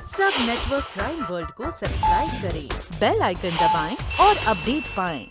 सब network crime world को subscribe करें, बेल आइकन दबाएं और अपडेट पाएं।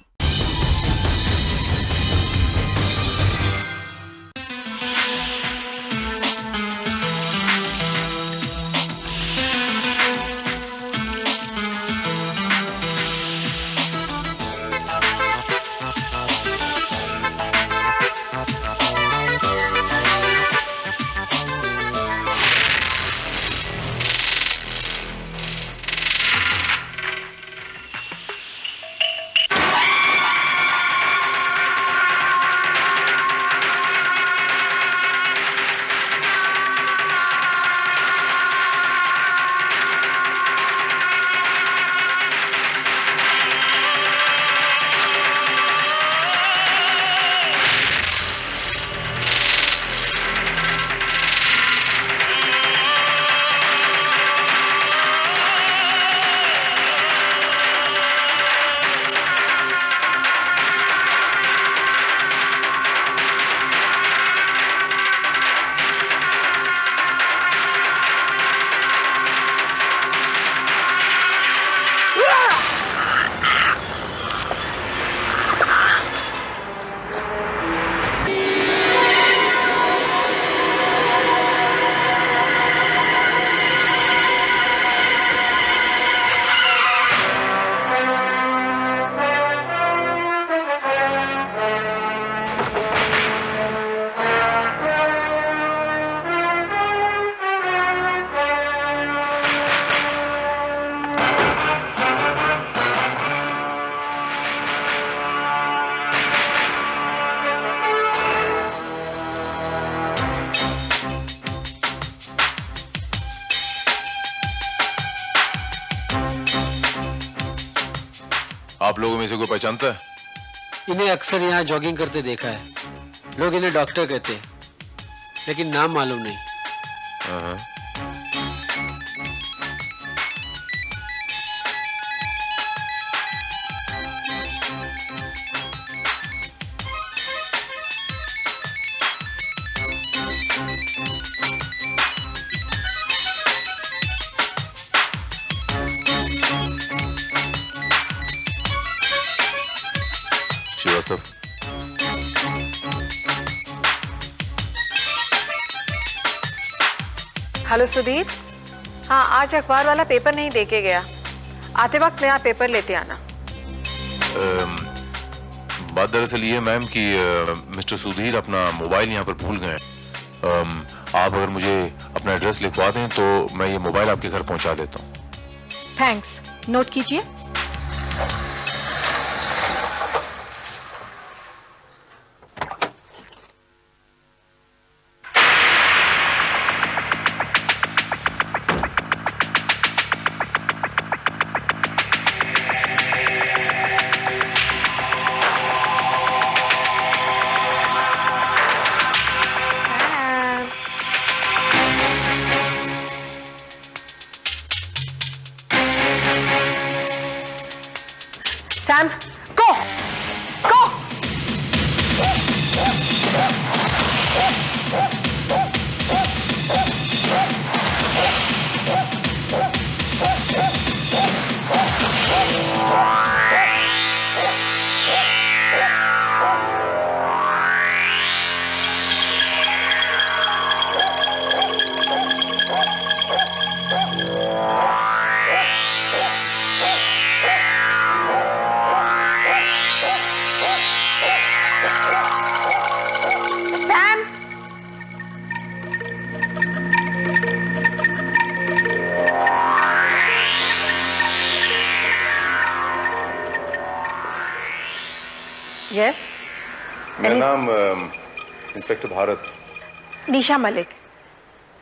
आप लोगों में से कोई पहचानता है? इन्हें अक्सर यहाँ जॉगिंग करते देखा है। लोग इन्हें डॉक्टर कहते हैं, लेकिन नाम मालूम नहीं। श्रीवास्तव, हेलो सुधीर। हाँ, आज अखबार वाला पेपर नहीं देके गया। आते वक्त नया पेपर लेते आना। बात दरअसल ये मैम कि मिस्टर सुधीर अपना मोबाइल यहाँ पर भूल गए हैं। आप अगर मुझे अपना एड्रेस लिखवा दें तो मैं ये मोबाइल आपके घर पहुँचा देता हूँ। थैंक्स, नोट कीजिए। Sam, go! Go! Yes. मेरा नाम इंस्पेक्टर भारत। निशा मलिक।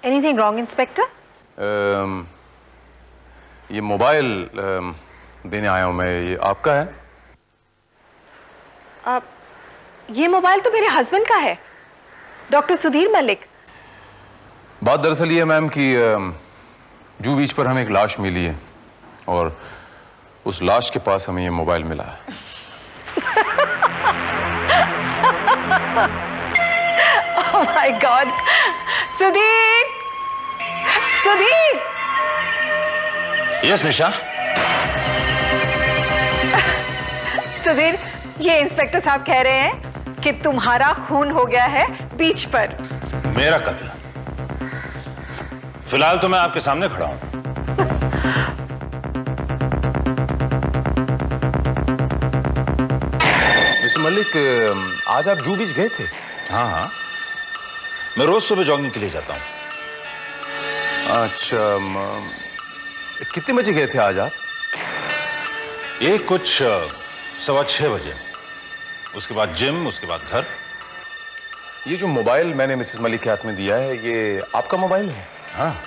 Anything wrong, inspector? ये मोबाइल देने आया हूँ मैं। ये आपका है? ये मोबाइल तो मेरे हस्बैंड का है, डॉक्टर सुधीर मलिक। बात दरअसल ये है मैम कि जू बीच पर हमें एक लाश मिली है और उस लाश के पास हमें ये मोबाइल मिला है। Oh my God, Sudhir, Sudhir, yes Nisha. Sudhir, ये इंस्पेक्टर साहब कह रहे हैं कि तुम्हारा खून हो गया है बीच पर। मेरा कत्ल? फिलहाल तो मैं आपके सामने खड़ा हूं। मिस्टर मलिक, आज आप जू बीच गए थे? हाँ हाँ, मैं रोज सुबह जॉगिंग के लिए जाता हूं। अच्छा, कितने बजे गए थे आज आप? ये कुछ 6:15 बजे। उसके बाद जिम, उसके बाद घर। ये जो मोबाइल मैंने मिसेस मलिक के हाथ में दिया है, ये आपका मोबाइल है? हाँ,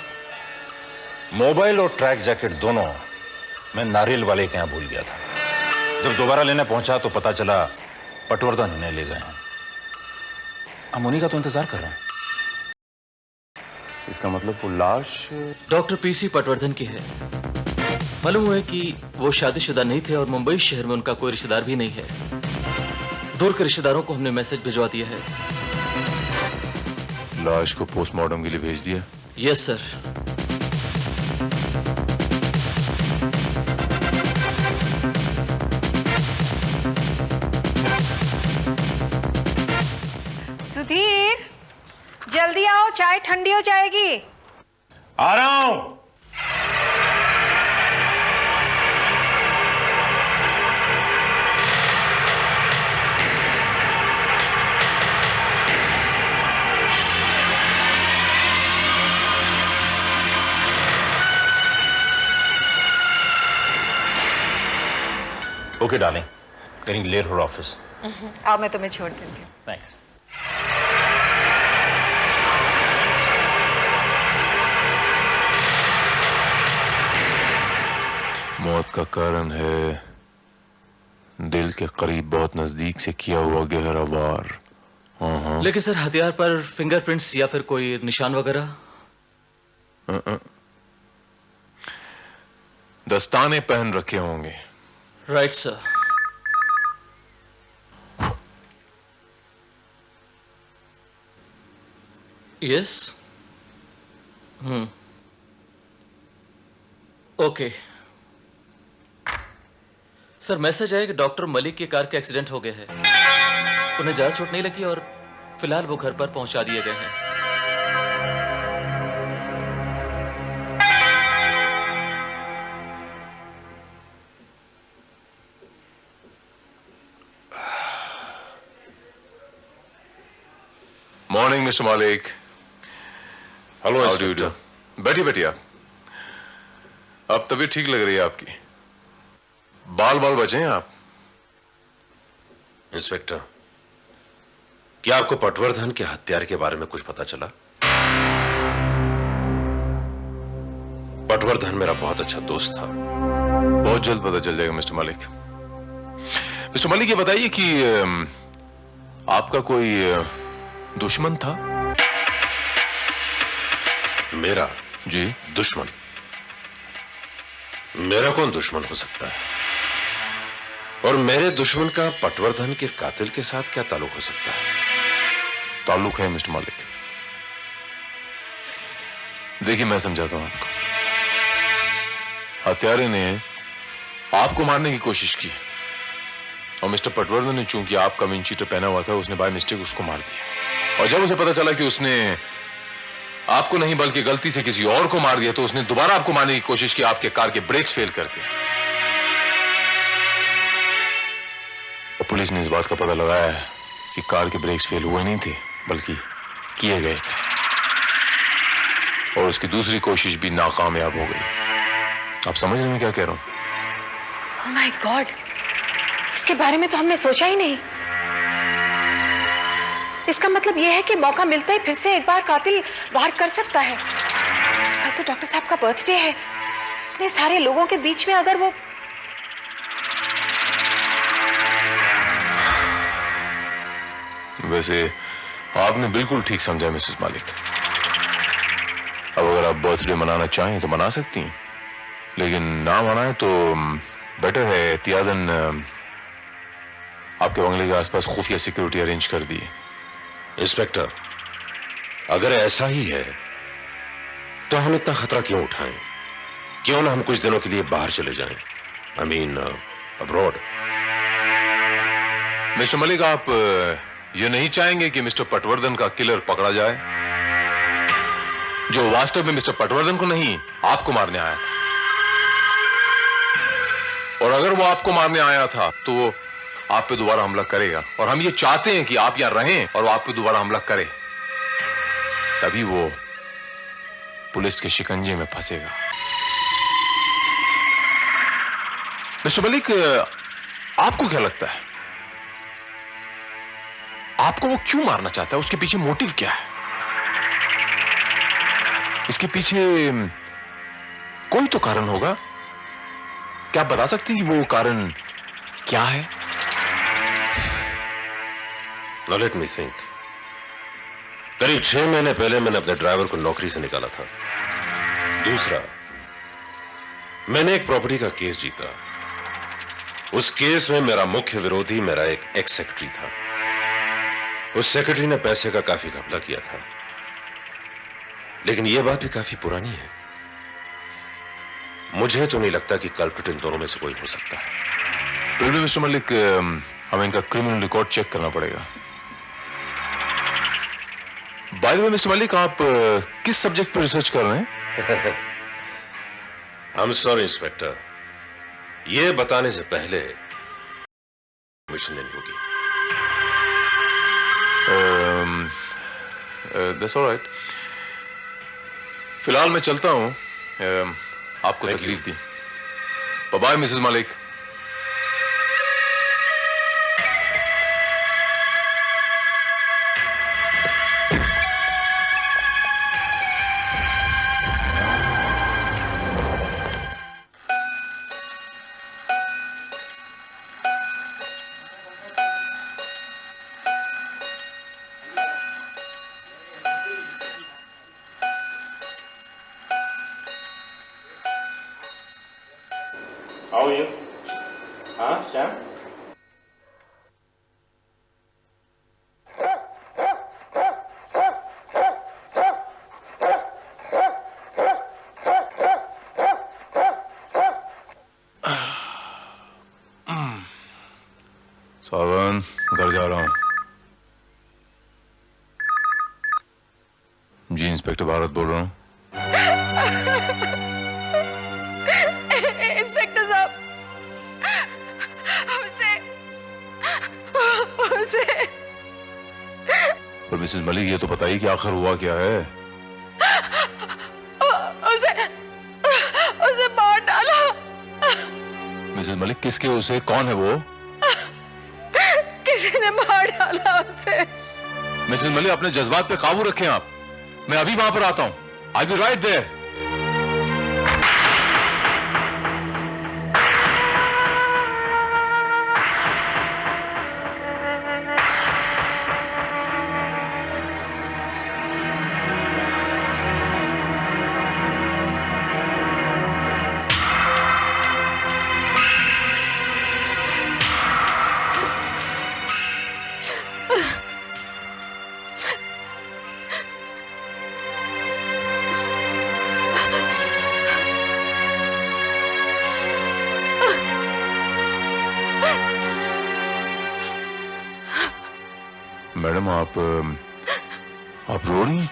मोबाइल और ट्रैक जैकेट दोनों मैं नारियल वाले के यहाँ भूल गया था। जब दोबारा लेने पहुंचा तो पता चला पटवर्धन इन्हें ले गए हैं। हम उन्हीं का तो इंतजार कर रहे हैं। इसका मतलब वो लाश डॉक्टर पीसी पटवर्धन की है। मालूम हुआ है कि वो शादीशुदा नहीं थे और मुंबई शहर में उनका कोई रिश्तेदार भी नहीं है। दूर के रिश्तेदारों को हमने मैसेज भिजवा दिया है। लाश को पोस्टमार्टम के लिए भेज दिया? Yes sir. सुधीर, जल्दी आओ, चाय ठंडी हो जाएगी। आ रहा हूं। Okay darling, getting late for office. आओ, मैं तुम्हें छोड़ देती हूँ। थैंक्स। मौत का कारण है दिल के करीब बहुत नजदीक से किया हुआ गहरा वार। लेकिन सर, हथियार पर फिंगरप्रिंट्स या फिर कोई निशान वगैरह? दस्ताने पहन रखे होंगे। Right sir. Yes. Okay sir, message आया कि डॉक्टर मलिक की कार का एक्सीडेंट हो गया है। उन्हें ज्यादा चोट नहीं लगी और फिलहाल वो घर पर पहुंचा दिए गए हैं। मॉर्निंग मिस्टर मालिक। Hello how do you do? बैठिए बैठिए आप। अब तबीयत ठीक लग रही है आपकी। बाल बाल बचे हैं आप। इंस्पेक्टर, क्या आपको पटवर्धन के हत्यारे के बारे में कुछ पता चला? पटवर्धन मेरा बहुत अच्छा दोस्त था। बहुत जल्द पता चल जाएगा मिस्टर मलिक। मिस्टर मलिक, ये बताइए कि आपका कोई दुश्मन था? मेरा? जी। दुश्मन? मेरा कौन दुश्मन हो सकता है? और मेरे दुश्मन का पटवर्धन के कातिल के साथ क्या ताल्लुक हो सकता है? ताल्लुक है मिस्टर मलिक। देखिए, मैं समझाता हूं आपको। हत्यारे ने आपको मारने की कोशिश की और मिस्टर पटवर्धन ने, चूंकि आपका विंडशीटर पहना हुआ था, उसने बाय मिस्टेक उसको मार दिया। और जब उसे पता चला कि उसने आपको नहीं बल्कि गलती से किसी और को मार दिया, तो उसने दोबारा आपको मारने की कोशिश की, आपके कार के ब्रेक्स फेल करके। और पुलिस ने इस बात का पता लगाया है कि कार के ब्रेक्स फेल हुए नहीं थे बल्कि किए गए थे, और उसकी दूसरी कोशिश भी नाकामयाब हो गई। आप समझ रहे हैं क्या कह रहा हूं? ओह माय गॉड, इसके बारे में तो हमने सोचा ही नहीं। इसका मतलब यह है कि मौका मिलता ही फिर से एक बार कातिल वार कर सकता है। कल तो डॉक्टर साहब का बर्थडे है। इतने सारे लोगों के बीच में अगर वो... वैसे आपने बिल्कुल ठीक समझा मिसेस मालिक। अब अगर आप बर्थडे मनाना चाहें तो मना सकती हैं, लेकिन ना मनाएं तो बेटर है एहतियातन आपके बंगले के आसपास खुफिया सिक्योरिटी अरेंज कर दी। इंस्पेक्टर, अगर ऐसा ही है तो हम इतना खतरा क्यों उठाएं? क्यों ना हम कुछ दिनों के लिए बाहर चले जाएं, I mean abroad. Mister Malik, आप ये नहीं चाहेंगे कि मिस्टर पटवर्धन का किलर पकड़ा जाए, जो वास्तव में मिस्टर पटवर्धन को नहीं आपको मारने आया था? और अगर वो आपको मारने आया था तो वो आप पे दोबारा हमला करेगा, और हम ये चाहते हैं कि आप यहां रहें और वो आप पे दोबारा हमला करे, तभी वो पुलिस के शिकंजे में फंसेगा। मिस्टर मलिक, आपको क्या लगता है, आपको वो क्यों मारना चाहता है? उसके पीछे मोटिव क्या है? इसके पीछे कोई तो कारण होगा। क्या आप बता सकते हैं कि वो कारण क्या है? Now let me think. करीब 6 महीने पहले मैंने अपने ड्राइवर को नौकरी से निकाला था। दूसरा, मैंने एक प्रॉपर्टी का केस जीता। उस केस में मेरा मुख्य विरोधी मेरा एक एक्स सेक्रेटरी था। उस सेक्रेटरी ने पैसे का काफी घपला किया था, लेकिन यह बात भी काफी पुरानी है। मुझे तो नहीं लगता कि कल्प्रिट इन दोनों में से कोई हो सकता है। फिर भी मिस्टर मलिक, हमें इनका क्रिमिनल रिकॉर्ड चेक करना पड़ेगा। By the way mister Malik, आप किस सब्जेक्ट पर रिसर्च कर रहे हैं? I'm sorry, इंस्पेक्टर, यह बताने से पहले परमिशन लेनी होगी। That's alright. फिलहाल मैं चलता हूं, आपको तकलीफ दी। Bye Mrs Malik. How are you? Huh, Sam? Sawan, घर जा रहा हूं। जी इंस्पेक्टर भारत बोल रहा हूं। इंस्पेक्टर साहब, उसे पर मिसेस मलिक, ये तो बताइए कि आखिर हुआ क्या है? उसे मार डाला। मिसेस मलिक, किसके उसे? कौन है वो? किसी ने मार डाला उसे। मिसेस मलिक, अपने जज्बात पे काबू रखें आप। मैं अभी वहां पर आता हूं। आई बी राइट देयर। मैडम, आप रो रही हैं?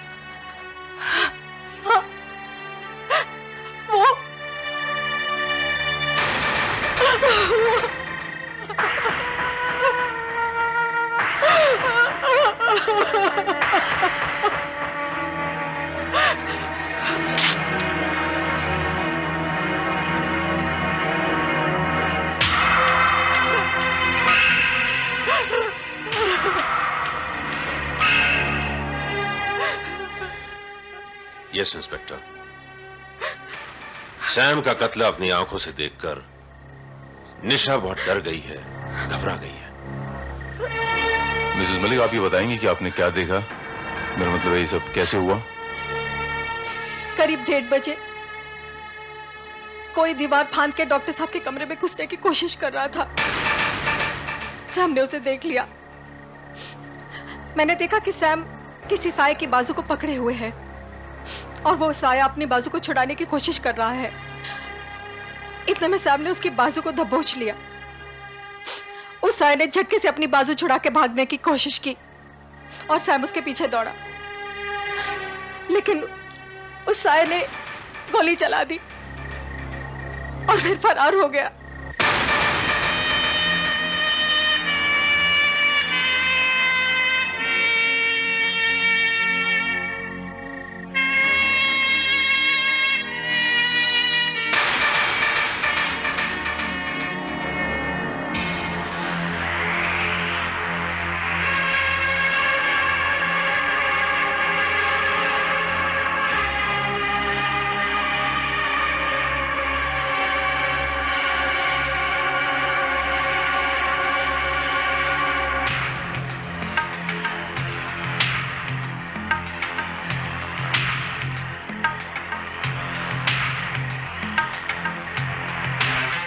यस इंस्पेक्टर, सैम का कत्ल अपनी आंखों से देखकर निशा बहुत डर गई है, घबरा गई है। मिसेस मलिक, आप ये बताएंगी कि आपने क्या देखा? मेरा मतलब है, ये सब कैसे हुआ? करीब 1:30 बजे कोई दीवार फांद के डॉक्टर साहब के कमरे में घुसने की कोशिश कर रहा था। सैम ने उसे देख लिया। मैंने देखा कि सैम किसी साये की बाजू को पकड़े हुए है और वो साया अपनी बाजू को छुड़ाने की कोशिश कर रहा है। इतने में सैम ने उसकी बाजू को दबोच लिया। उस साय ने झटके से अपनी बाजू छुड़ा के भागने की कोशिश की और सैम उसके पीछे दौड़ा, लेकिन उस साय ने गोली चला दी और फिर फरार हो गया।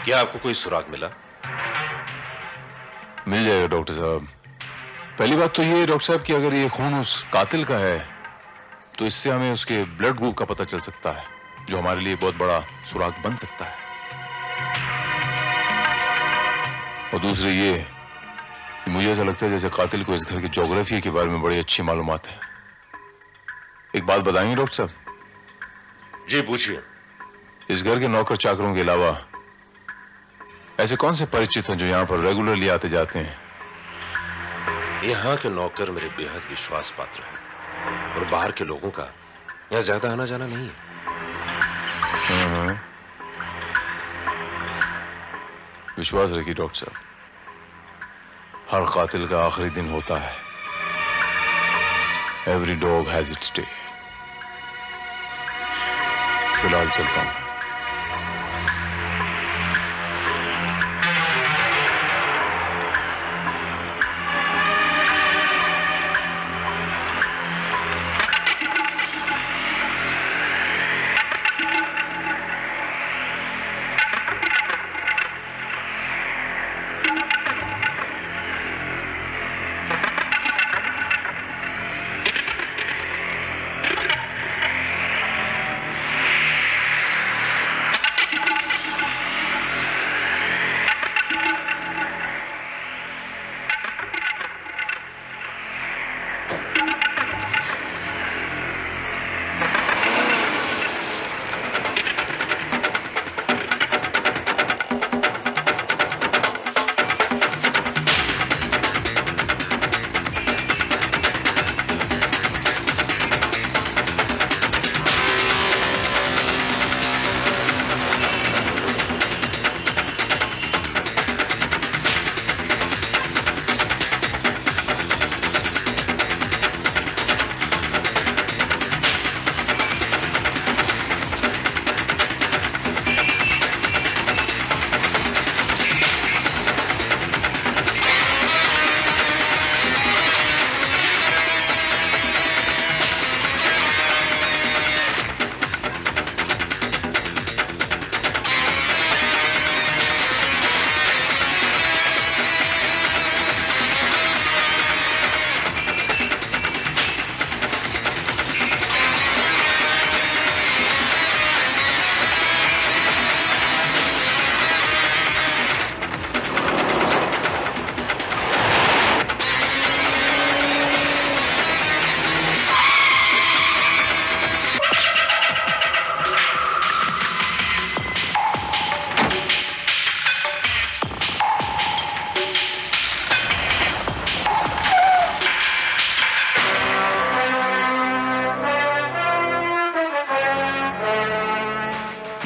क्या आपको कोई सुराग मिला? मिल जाएगा डॉक्टर साहब। पहली बात तो ये डॉक्टर साहब कि अगर ये खून उस कातिल का है तो इससे हमें उसके ब्लड ग्रुप का पता चल सकता है, जो हमारे लिए बहुत बड़ा सुराग बन सकता है। और दूसरे ये कि मुझे ऐसा लगता है जैसे कातिल को इस घर की ज्योग्राफी के बारे में बड़ी अच्छी मालूमात है। एक बात बताएंगे डॉक्टर साहब? जी पूछिए। इस घर के नौकर चाकरों के अलावा ऐसे कौन से परिचित हैं जो यहाँ पर रेगुलरली आते जाते हैं? यहाँ के नौकर मेरे बेहद विश्वास पात्र हैं और बाहर के लोगों का यहाँ ज्यादा आना जाना नहीं है। विश्वास रखिए डॉक्टर साहब, हर कातिल का आखिरी दिन होता है। Every dog has its day. फिलहाल चलता हूं।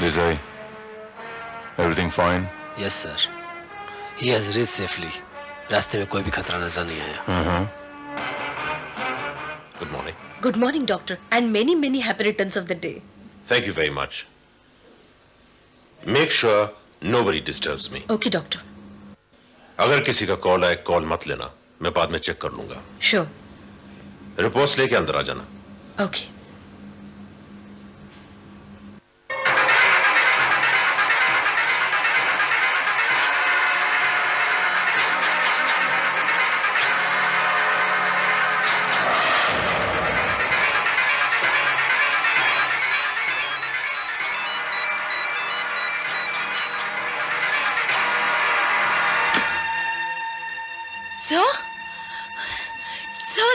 Desai, everything fine? Yes, sir. He has reached safely. रास्ते में कोई भी खतरा नजर नहीं आया. Good morning. Good morning, doctor, and many happy returns of the day. Thank you very much. Make sure nobody disturbs me. Okay, doctor. अगर किसी का कॉल आए कॉल मत लेना, मैं बाद में चेक कर लूंगा. Sure. रिपोर्ट्स लेके अंदर आ जाना. Okay.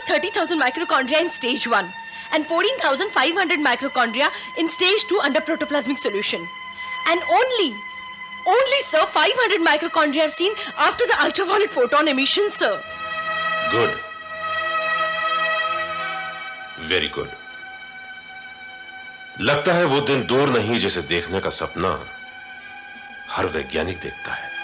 30,000 mitochondria in stage 1 and 14,500 mitochondria in stage 2 under protoplasmic solution. And only sir, 500 mitochondria are seen after the ultraviolet photon emission, sir. Good, very good. लगता है वो दिन दूर नहीं जिसे देखने का सपना हर वैज्ञानिक देखता है।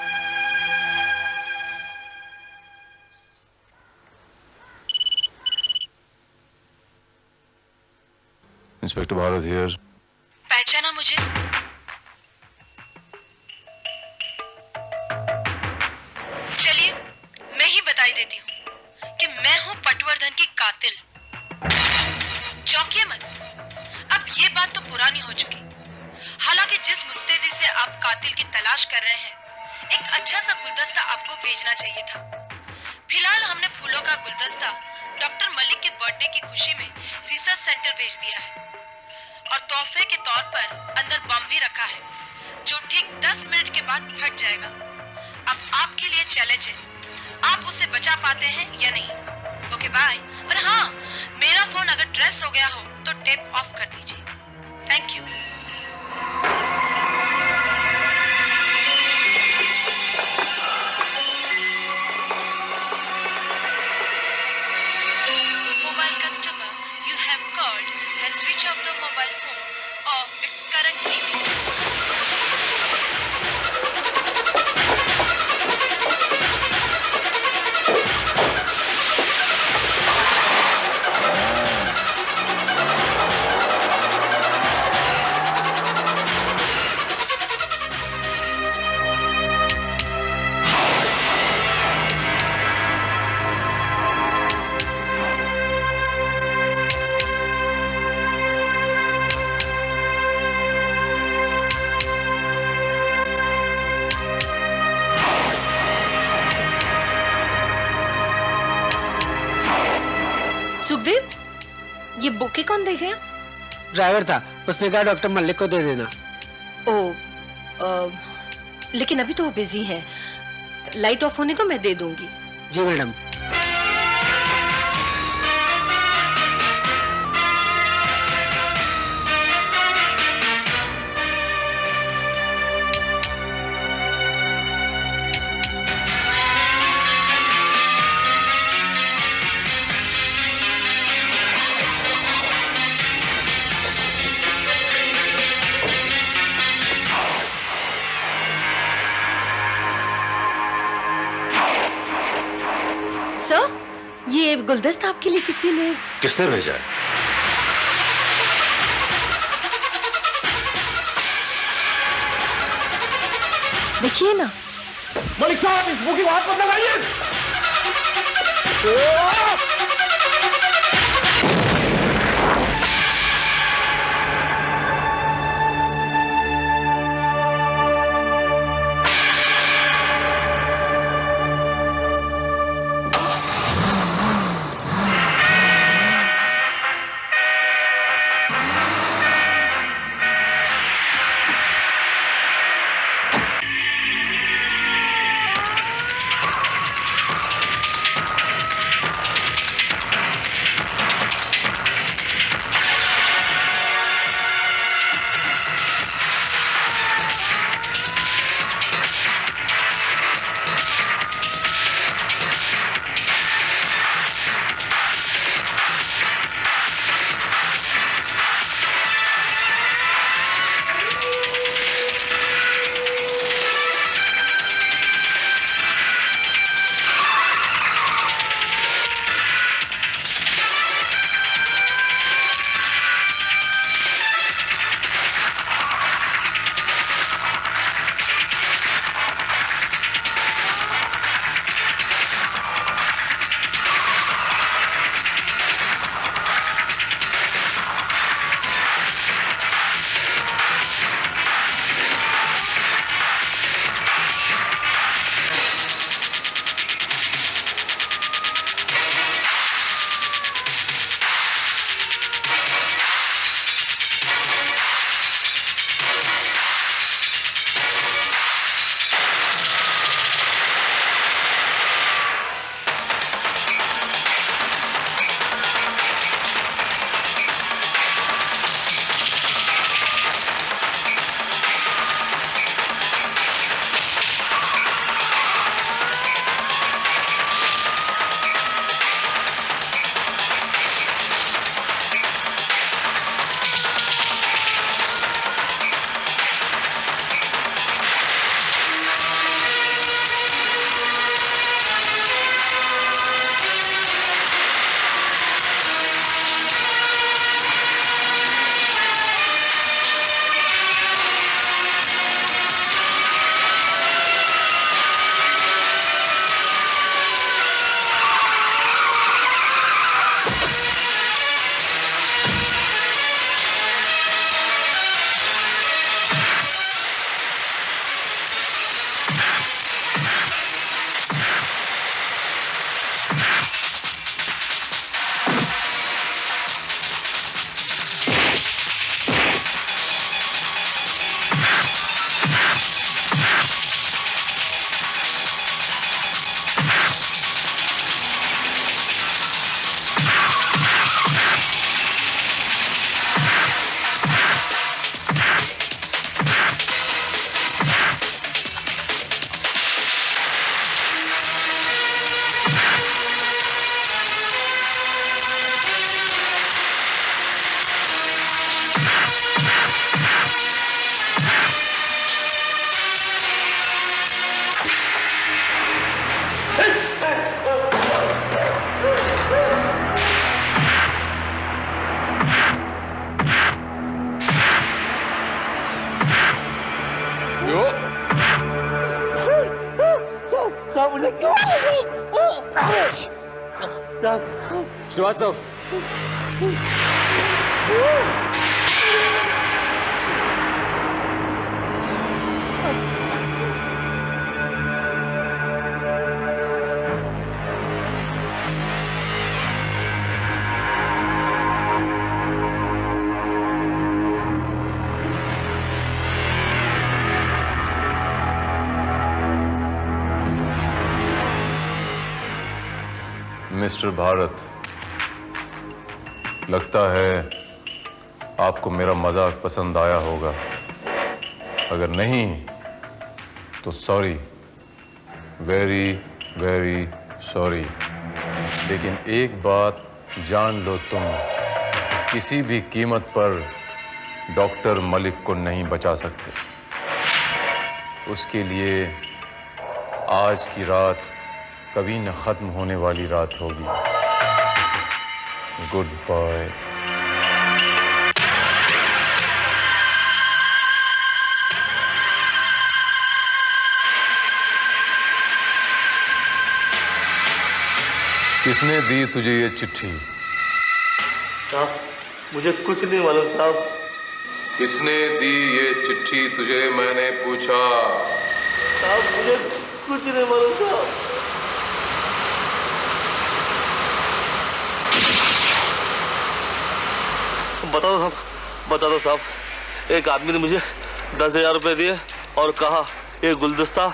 Inspector Bharat here. पहचाना मुझे? चलिए मैं ही बताई देती हूँ कि मैं हूँ पटवर्धन की कातिल। चौंकिए मत, अब ये बात तो पुरानी हो चुकी। हालांकि जिस मुस्तैदी से आप कातिल की तलाश कर रहे हैं, एक अच्छा सा गुलदस्ता आपको भेजना चाहिए था। फिलहाल हमने फूलों का गुलदस्ता डॉक्टर मलिक के बर्थडे की खुशी में रिसर्च सेंटर भेज दिया है और तोहफे के तौर पर अंदर बम भी रखा है, जो ठीक 10 मिनट के बाद फट जाएगा। अब आपके लिए चैलेंज है, आप उसे बचा पाते हैं या नहीं। Okay bye. और हाँ, मेरा फोन अगर ट्रेस हो गया हो तो टेप ऑफ कर दीजिए। Thank you. Mobile customer you have called has switched off the mobile phone or it's currently Sukhdev, ये बुके कौन दे गया? ड्राइवर था, उसने कहा डॉक्टर मलिक को दे देना। लेकिन अभी तो वो बिजी है, लाइट ऑफ होने तो मैं दे दूंगी। जी मैडम। सर, ये गुलदस्ता आपके लिए किसी ने? किसने भेजा है? देखिए ना। मलिक साहब, इस बुकी को हाथ मत लगाइए। साहब मुझे क्यों श्रीवास्तव, मिस्टर भारत, लगता है आपको मेरा मजाक पसंद आया होगा। अगर नहीं तो सॉरी, वेरी वेरी सॉरी। लेकिन एक बात जान लो, तुम किसी भी कीमत पर डॉक्टर मलिक को नहीं बचा सकते। उसके लिए आज की रात कभी न खत्म होने वाली रात होगी। Goodbye. किसने दी तुझे ये चिट्ठी? साहब मुझे कुछ नहीं मालूम साहब। किसने दी ये चिट्ठी तुझे, मैंने पूछा। साहब मुझे कुछ नहीं मालूम साहब। बता दो साहब। एक आदमी ने मुझे 10,000 रुपए दिए और कहा ये गुलदस्ता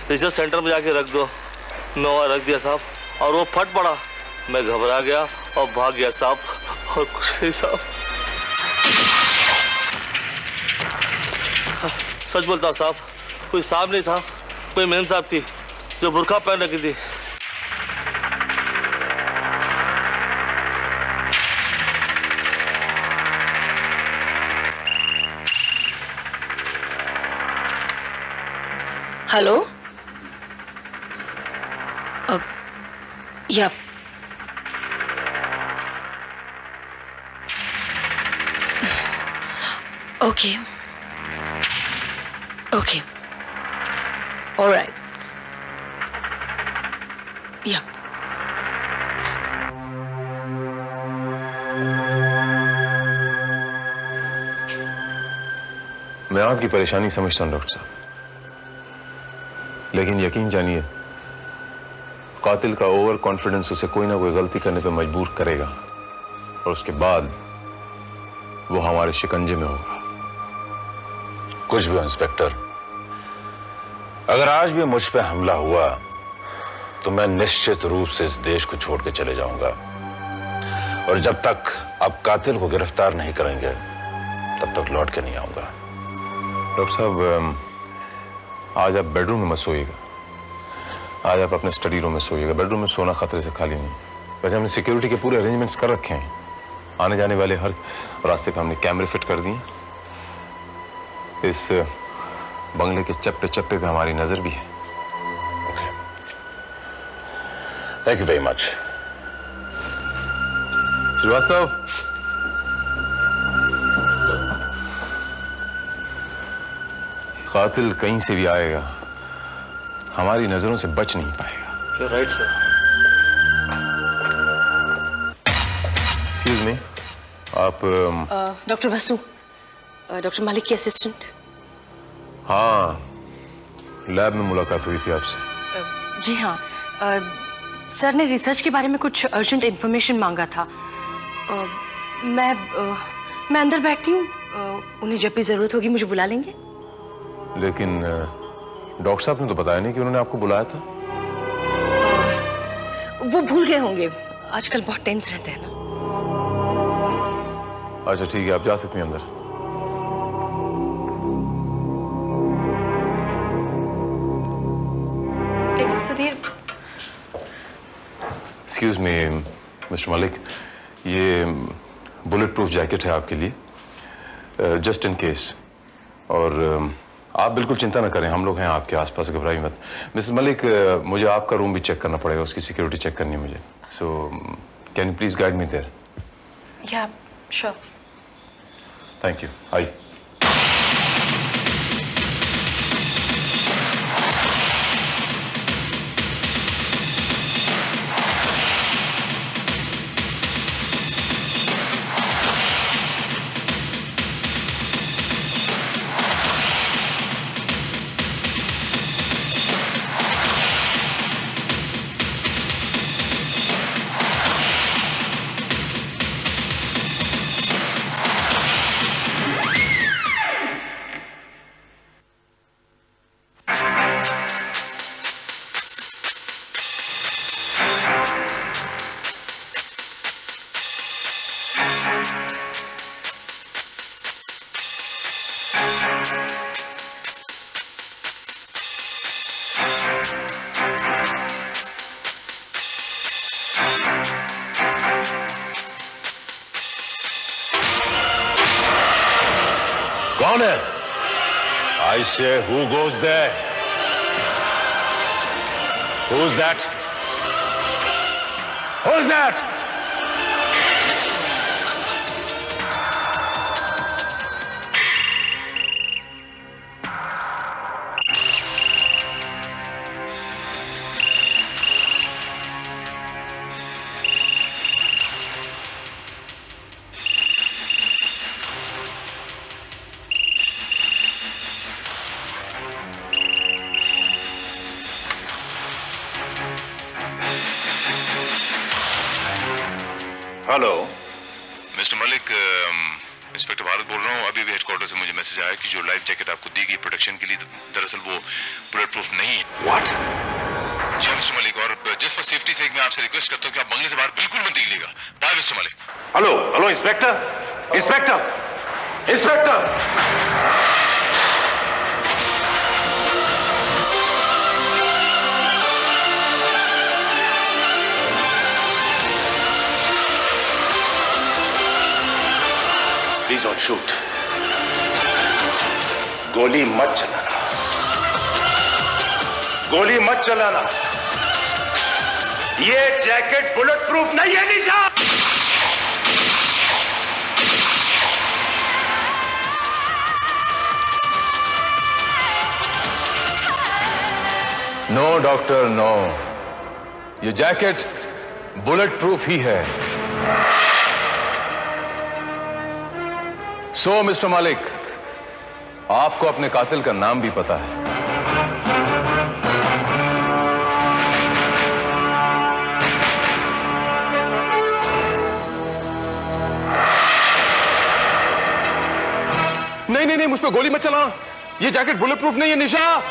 रिसर्च सेंटर में जाके रख दो। मैं वहाँ रख दिया साहब और वो फट पड़ा। मैं घबरा गया और भाग गया साहब, और कुछ नहीं साहब। सच बोलता हूँ साहब, कोई साहब नहीं था, कोई मेम साहब थी जो बुर्का पहन रखी थी। हेलो, या ओके ओके, ऑलराइट, या मैं आपकी परेशानी समझता हूं डॉक्टर साहब, लेकिन यकीन जानिए कातिल का ओवर कॉन्फिडेंस उसे कोई ना कोई गलती करने पर मजबूर करेगा और उसके बाद वो हमारे शिकंजे में होगा। कुछ भी इंस्पेक्टर, अगर आज भी मुझ पे हमला हुआ तो मैं निश्चित रूप से इस देश को छोड़ के चले जाऊंगा, और जब तक आप कातिल को गिरफ्तार नहीं करेंगे तब तक लौट के नहीं आऊंगा। डॉक्टर साहब, आज आप बेडरूम में मत सोइएगा, आज आप अपने स्टडी रूम में सोइएगा। बेडरूम में सोना खतरे से खाली नहीं। वैसे हमने सिक्योरिटी के पूरे अरेंजमेंट्स कर रखे हैं, आने जाने वाले हर रास्ते पे हमने कैमरे फिट कर दिए। इस बंगले के चप्पे चप्पे पे हमारी नजर भी है। Okay, thank you very much. Srivastava, कातिल कहीं से भी आएगा, हमारी नजरों से बच नहीं पाएगा। Right sir. एक्सक्यूज मी, आप डॉक्टर बसु, डॉक्टर मलिक की असिस्टेंट। हाँ, लैब में मुलाकात हुई थी आपसे। जी हाँ, सर ने रिसर्च के बारे में कुछ अर्जेंट इंफॉर्मेशन मांगा था। मैं अंदर बैठती हूँ, उन्हें जब भी जरूरत होगी मुझे बुला लेंगे। लेकिन डॉक्टर साहब ने तो बताया नहीं कि उन्होंने आपको बुलाया था। वो भूल गए होंगे, आजकल बहुत टेंस रहते हैं ना। अच्छा ठीक है, आप जा सकती हैं अंदर। लेकिन Sudhir. Excuse me mister Malik, ये बुलेट प्रूफ जैकेट है आपके लिए, जस्ट इन केस। और आप बिल्कुल चिंता न करें, हम लोग हैं आपके आसपास, घबराइए मत। मिस्टर मलिक, मुझे आपका रूम भी चेक करना पड़ेगा, उसकी सिक्योरिटी चेक करनी है मुझे। So can you please guide me there? Yeah sure. Thank you. आइए। कौन है? I say, who goes there? Who's that? Who's that? Hello mister Malik, inspector Bharat बोल रहा हूँ। अभी भी हेडक्वार्टर से मुझे मैसेज आया कि जो लाइफ जैकेट आपको दी गई प्रोटेक्शन के लिए, दरअसल वो बुलेट प्रूफ नहीं है। व्हाट? जी मिस्टर मलिक, और जस्ट फॉर सेफ्टी से मैं आपसे रिक्वेस्ट करता हूँ कि आप बंगले से बाहर बिल्कुल मत निकलिएगा। Bye mister Malik. Hello hello inspector, inspector, inspector. Please don't shoot. गोली मत चलाना, गोली मत चलाना। ये जैकेट बुलेट प्रूफ नहीं है निशा। नो डॉक्टर नो, ये जैकेट बुलेट प्रूफ ही है। सो मिस्टर मालिक, आपको अपने कातिल का नाम भी पता है। नहीं नहीं नहीं, मुझ पे गोली मत चला। ये जैकेट बुलेट प्रूफ नहीं है निशा।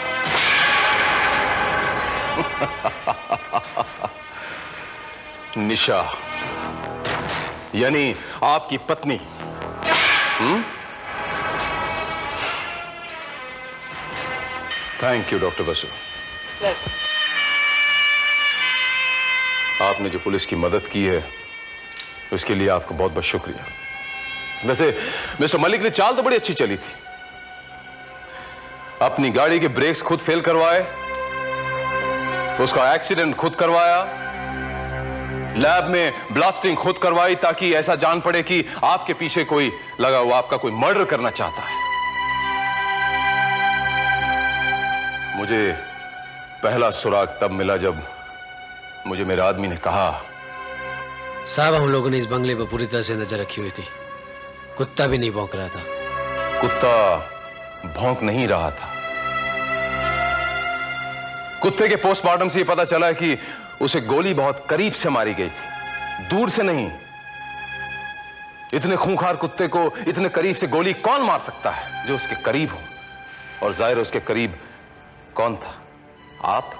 निशा यानी आपकी पत्नी। Thank you doctor Basu. आपने जो पुलिस की मदद की है उसके लिए आपका बहुत बहुत शुक्रिया। वैसे मिस्टर मलिक ने चाल तो बड़ी अच्छी चली थी। अपनी गाड़ी के ब्रेक्स खुद फेल करवाए, उसका एक्सीडेंट खुद करवाया, लैब में ब्लास्टिंग खुद करवाई ताकि ऐसा जान पड़े कि आपके पीछे कोई लगा हुआ, आपका कोई मर्डर करना चाहता है। मुझे पहला सुराग तब मिला जब मुझे मेरे आदमी ने कहा, साहब हम लोगों ने इस बंगले पर पूरी तरह से नजर रखी हुई थी। कुत्ता भी नहीं भौंक रहा था। कुत्ता भौंक नहीं रहा था। कुत्ते के पोस्टमार्टम से यह पता चला कि उसे गोली बहुत करीब से मारी गई थी, दूर से नहीं। इतने खूंखार कुत्ते को इतने करीब से गोली कौन मार सकता है जो उसके करीब हो? और जाहिर उसके करीब कौन था? आप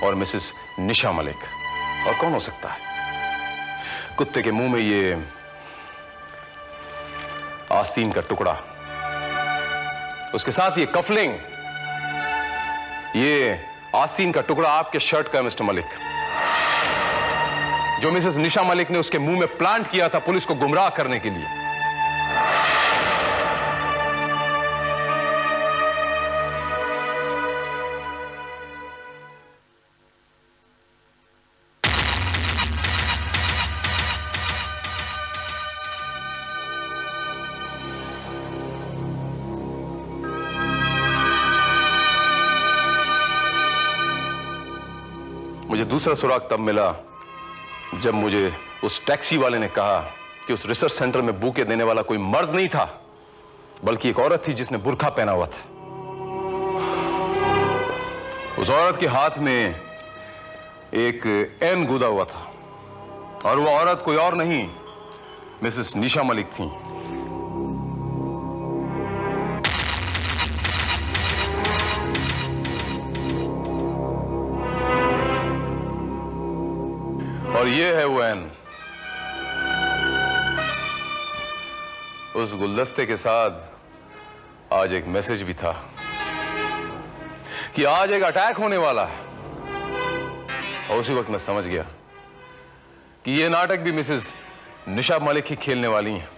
और मिसेस निशा मलिक। और कौन हो सकता है? कुत्ते के मुंह में ये आस्तीन का टुकड़ा, उसके साथ ये कफलिंग, ये आस्तीन का टुकड़ा आपके शर्ट का है मिस्टर मलिक, जो मिसेस निशा मलिक ने उसके मुंह में प्लांट किया था पुलिस को गुमराह करने के लिए। मुझे दूसरा सुराग तब मिला जब मुझे उस टैक्सी वाले ने कहा कि उस रिसर्च सेंटर में बुके देने वाला कोई मर्द नहीं था बल्कि एक औरत थी जिसने बुर्का पहना हुआ था। उस औरत के हाथ में एक एन गुदा हुआ था और वो औरत कोई और नहीं मिसेस निशा मलिक थी। और ये है वो एन। उस गुलदस्ते के साथ आज एक मैसेज भी था कि आज एक अटैक होने वाला है। और उसी वक्त मैं समझ गया कि ये नाटक भी मिसेस निशा मलिक ही खेलने वाली हैं।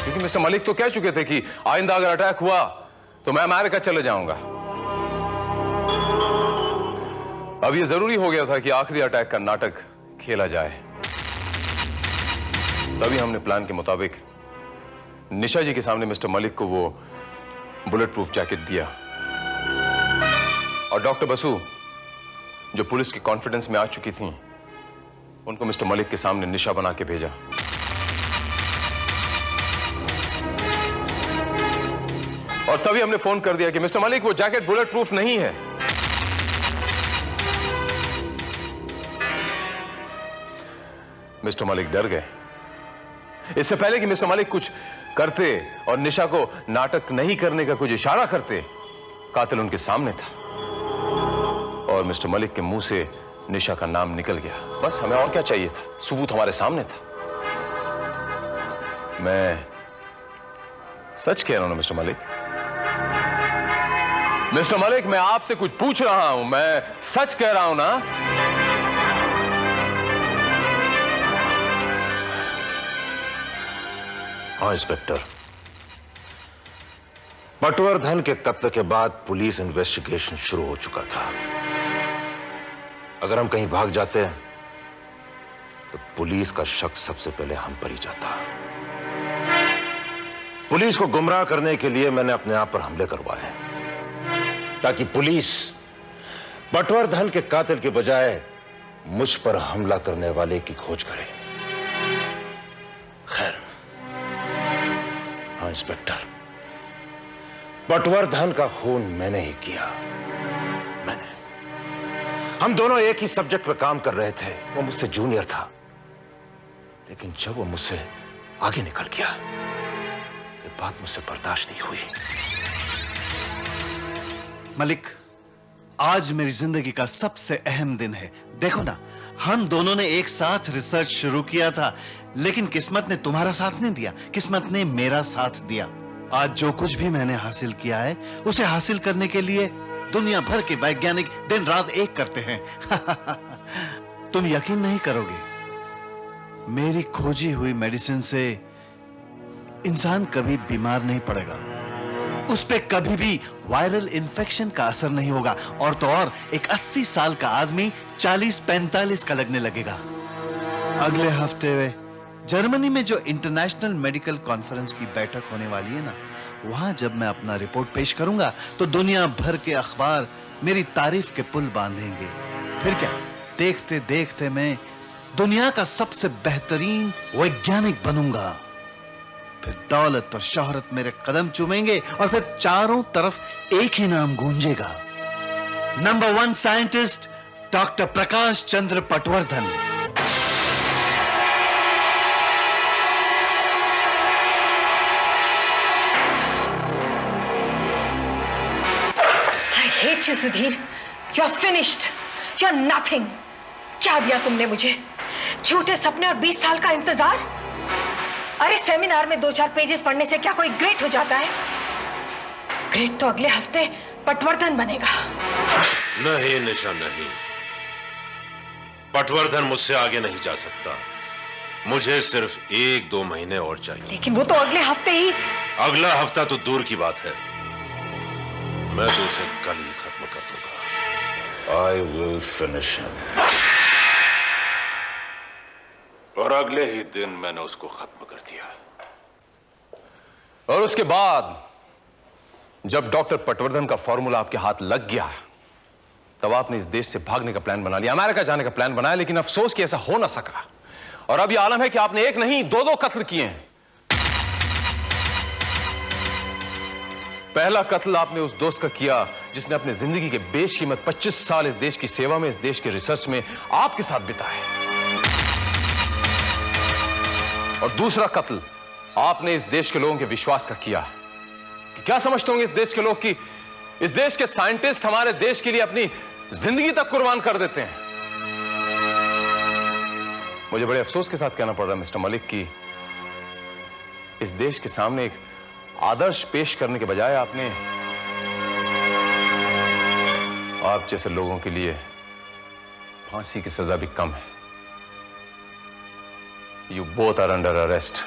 क्योंकि मिस्टर मलिक तो कह चुके थे कि आइंदा अगर अटैक हुआ तो मैं अमेरिका चले जाऊंगा। अब यह जरूरी हो गया था कि आखिरी अटैक का नाटक खेला जाए। तभी हमने प्लान के मुताबिक निशा जी के सामने मिस्टर मलिक को वो बुलेट प्रूफ जैकेट दिया और डॉक्टर बसु जो पुलिस की कॉन्फिडेंस में आ चुकी थी उनको मिस्टर मलिक के सामने निशा बना के भेजा। और तभी हमने फोन कर दिया कि मिस्टर मलिक वो जैकेट बुलेट प्रूफ नहीं है। मिस्टर मलिक डर गए। इससे पहले कि मिस्टर मलिक कुछ करते और निशा को नाटक नहीं करने का कुछ इशारा करते, कातिल उनके सामने था और मिस्टर मलिक के मुंह से निशा का नाम निकल गया। बस हमें और क्या चाहिए था, सबूत हमारे सामने था। मैं सच कह रहा हूं ना मिस्टर मलिक? मिस्टर मलिक, मैं आपसे कुछ पूछ रहा हूं, मैं सच कह रहा हूं ना? हाँ इंस्पेक्टर, पटवर्धन के कत्ल के बाद पुलिस इन्वेस्टिगेशन शुरू हो चुका था। अगर हम कहीं भाग जाते तो पुलिस का शक सबसे पहले हम पर ही जाता। पुलिस को गुमराह करने के लिए मैंने अपने आप पर हमले करवाए ताकि पुलिस पटवर्धन के कातिल के बजाय मुझ पर हमला करने वाले की खोज करे। खैर, हाँ इंस्पेक्टर, पटवर्धन का खून मैंने ही किया। मैंने। हम दोनों एक ही सब्जेक्ट पर काम कर रहे थे। वो मुझसे जूनियर था, लेकिन जब वो मुझसे आगे निकल गया, ये बात मुझसे बर्दाश्त नहीं हुई। मलिक, आज मेरी जिंदगी का सबसे अहम दिन है। देखो ना, हम दोनों ने एक साथ रिसर्च शुरू किया था, लेकिन किस्मत ने तुम्हारा साथ नहीं दिया, किस्मत ने मेरा साथ दिया। आज जो कुछ भी मैंने हासिल किया है, उसे हासिल करने के लिए दुनिया भर के वैज्ञानिक दिन रात एक करते हैं। तुम यकीन नहीं करोगे, मेरी खोजी हुई मेडिसिन से इंसान कभी बीमार नहीं पड़ेगा, उस पे कभी भी वायरल इन्फेक्शन का असर नहीं होगा, और तो और एक 80 साल का आदमी 40-45 का लगने लगेगा। अगले हफ्ते जर्मनी में जो इंटरनेशनल मेडिकल कॉन्फ्रेंस की बैठक होने वाली है ना, वहां जब मैं अपना रिपोर्ट पेश करूंगा तो दुनिया भर के अखबार मेरी तारीफ के पुल बांधेंगे। फिर क्या, देखते देखते मैं दुनिया का सबसे बेहतरीन वैज्ञानिक बनूंगा। फिर दौलत और शोहरत मेरे कदम चूमेंगे और फिर चारों तरफ एक ही नाम गूंजेगा, number 1 scientist doctor Prakash Chandra Patwardhan. hate you, Sudhir. You're finished. You're nothing. क्या दिया तुमने मुझे? झूठे सपने और 20 साल का इंतजार? अरे सेमिनार में 2-4 पेजेस पढ़ने से क्या कोई ग्रेट हो जाता है? ग्रेट तो अगले हफ्ते पटवर्धन बनेगा। नहीं निशा, नहीं। पटवर्धन मुझसे आगे नहीं जा सकता। मुझे सिर्फ 1-2 महीने और चाहिए। लेकिन वो तो अगले हफ्ते ही। अगला हफ्ता तो दूर की बात है, मैं तो उसे कल ही खत्म कर दूंगा। I will finish him. और अगले ही दिन मैंने उसको खत्म कर दिया। और उसके बाद जब डॉक्टर पटवर्धन का फॉर्मूला आपके हाथ लग गया, तब आपने इस देश से भागने का प्लान बना लिया, अमेरिका जाने का प्लान बनाया। लेकिन अफसोस कि ऐसा हो ना सका, और अब यह आलम है कि आपने एक नहीं 2-2 कत्ल किए हैं। पहला कत्ल आपने उस दोस्त का किया जिसने अपनी जिंदगी के बेशकीमत 25 साल इस देश की सेवा में, इस देश के रिसर्च में आपके साथ बिताए। और दूसरा कत्ल आपने इस देश के लोगों के विश्वास का किया। कि क्या समझते होंगे इस देश के लोग कि इस देश के साइंटिस्ट हमारे देश के लिए अपनी जिंदगी तक कुर्बान कर देते हैं। मुझे बड़े अफसोस के साथ कहना पड़ रहा है मिस्टर मलिक कि इस देश के सामने एक आदर्श पेश करने के बजाय आपने आप जैसे लोगों के लिए फांसी की सजा भी कम है। You both are under arrest.